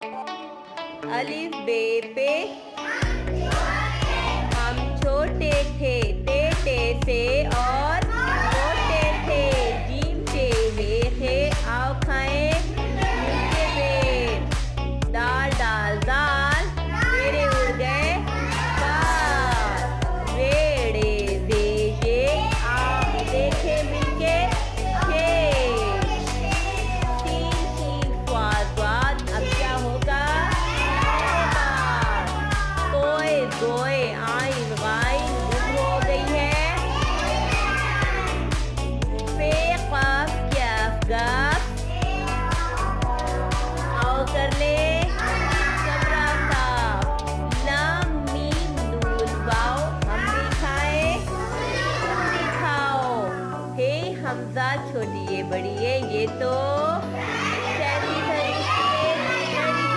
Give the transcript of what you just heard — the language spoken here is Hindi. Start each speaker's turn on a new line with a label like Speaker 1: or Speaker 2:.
Speaker 1: अलिफ बे पे हम छोटे थे, ते टे से और मोटे थे, जीम टे हे खे आओ खाएं मीठे पेड़, दाल दाल दाल मेरे उड़ गए बाल, रेड़े देखे आप देखे मिलके खेल, सीन शीन स्वाद स्वाद अब क्या होगा गोए गोए आइन वाइन गुम हो गई है, फे क़ाफ क्याफ गाफ आओ कर ले सबरा साफ, लाम मीम नून वाओ हम भी खाए तुम भी खाओ, हे हमजा छोटी ये बड़ी है ये तो